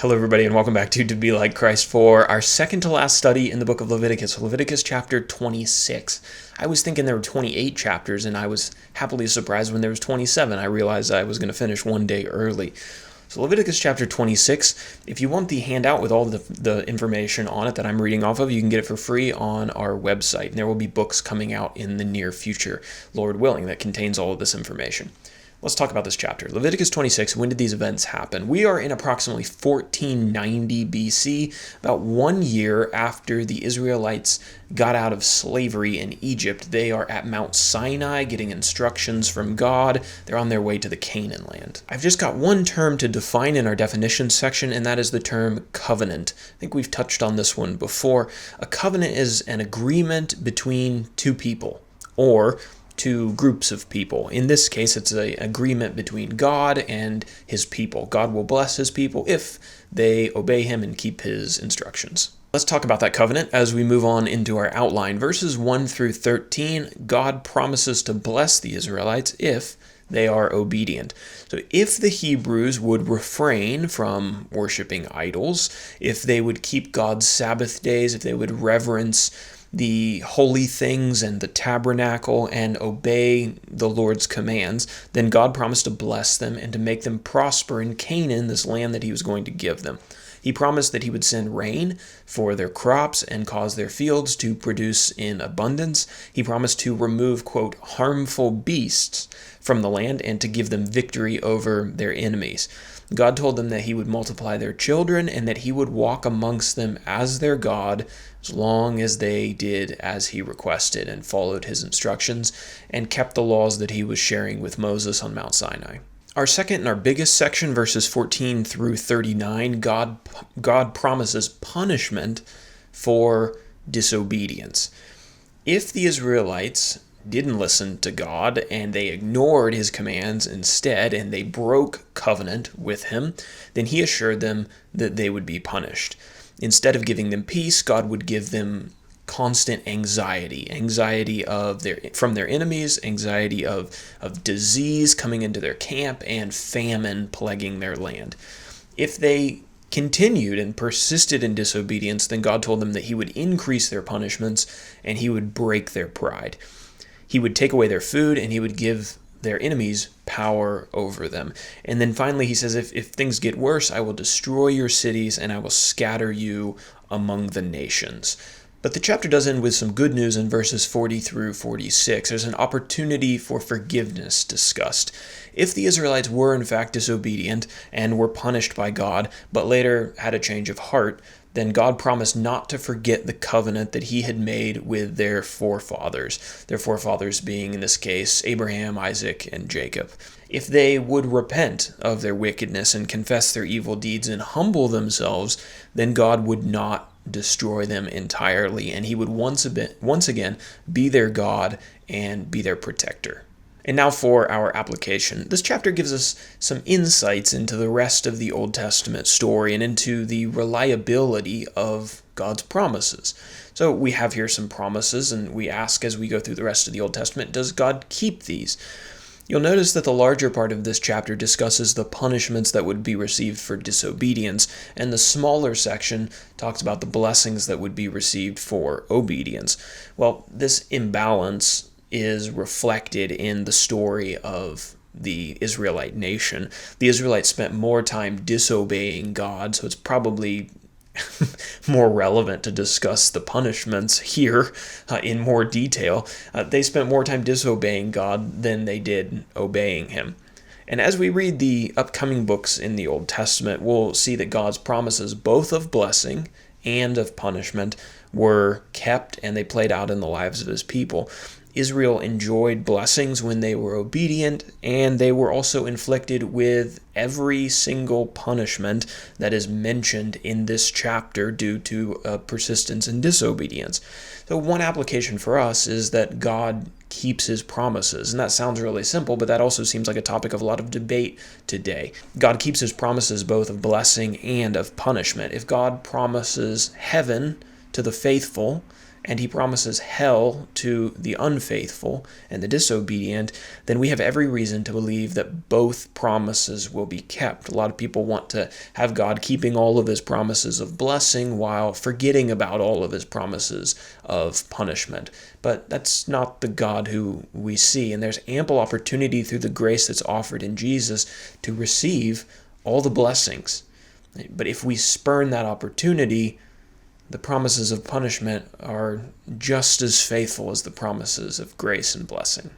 Hello, everybody, and welcome back to Be Like Christ for our second to last study in the book of Leviticus, Leviticus chapter 26. I was thinking there were 28 chapters, and I was happily surprised when there was 27. I realized I was going to finish one day early. So Leviticus chapter 26, if you want the handout with all the information on it that I'm reading off of, you can get it for free on our website. And there will be books coming out in the near future, Lord willing, that contains all of this information. Let's talk about this chapter. Leviticus 26, when did these events happen? We are in approximately 1490 BC, about 1 year after the Israelites got out of slavery in Egypt. They are at Mount Sinai getting instructions from God. They're on their way to the Canaan land. I've just got one term to define in our definitions section, and that is the term covenant. I think we've touched on this one before. A covenant is an agreement between two people, or two groups of people. In this case, it's an agreement between God and his people. God will bless his people if they obey him and keep his instructions. Let's talk about that covenant as we move on into our outline. Verses 1 through 13, God promises to bless the Israelites if they are obedient. So if the Hebrews would refrain from worshiping idols, if they would keep God's Sabbath days, if they would reverence the holy things and the tabernacle and obey the Lord's commands, then God promised to bless them and to make them prosper in Canaan, this land that he was going to give them. He promised that he would send rain for their crops and cause their fields to produce in abundance. He promised to remove, quote, harmful beasts from the land and to give them victory over their enemies. God told them that he would multiply their children and that he would walk amongst them as their God as long as they did as he requested and followed his instructions and kept the laws that he was sharing with Moses on Mount Sinai. Our second and our biggest section, verses 14 through 39, God promises punishment for disobedience. If the Israelites didn't listen to God and they ignored his commands instead and they broke covenant with him, then he assured them that they would be punished. Instead of giving them peace, God would give them constant anxiety from their enemies, anxiety of disease coming into their camp, and famine plaguing their land. If they continued and persisted in disobedience, then God told them that he would increase their punishments and he would break their pride. He would take away their food and he would give their enemies power over them. And then finally he says, if things get worse, I will destroy your cities and I will scatter you among the nations. But the chapter does end with some good news in verses 40 through 46. There's an opportunity for forgiveness discussed. If the Israelites were in fact disobedient and were punished by God, but later had a change of heart, then God promised not to forget the covenant that he had made with their forefathers being, in this case, Abraham, Isaac, and Jacob. If they would repent of their wickedness and confess their evil deeds and humble themselves, then God would not destroy them entirely, and he would once again be their God and be their protector. And now for our application. This chapter gives us some insights into the rest of the Old Testament story and into the reliability of God's promises. So we have here some promises, and we ask as we go through the rest of the Old Testament, does God keep these? You'll notice that the larger part of this chapter discusses the punishments that would be received for disobedience, and the smaller section talks about the blessings that would be received for obedience. Well, this imbalance is reflected in the story of the Israelite nation. The Israelites spent more time disobeying God, so it's probably more relevant to discuss the punishments here in more detail. They spent more time disobeying God than they did obeying him. And as we read the upcoming books in the Old Testament, we'll see that God's promises, both of blessing and of punishment, were kept and they played out in the lives of his people. Israel enjoyed blessings when they were obedient, and they were also inflicted with every single punishment that is mentioned in this chapter due to persistence in disobedience. So one application for us is that God keeps his promises. And that sounds really simple, but that also seems like a topic of a lot of debate today. God keeps his promises both of blessing and of punishment. If God promises heaven to the faithful and he promises hell to the unfaithful and the disobedient, then we have every reason to believe that both promises will be kept. A lot of people want to have God keeping all of his promises of blessing while forgetting about all of his promises of punishment. But that's not the God who we see, and there's ample opportunity through the grace that's offered in Jesus to receive all the blessings. But if we spurn that opportunity, the promises of punishment are just as faithful as the promises of grace and blessing.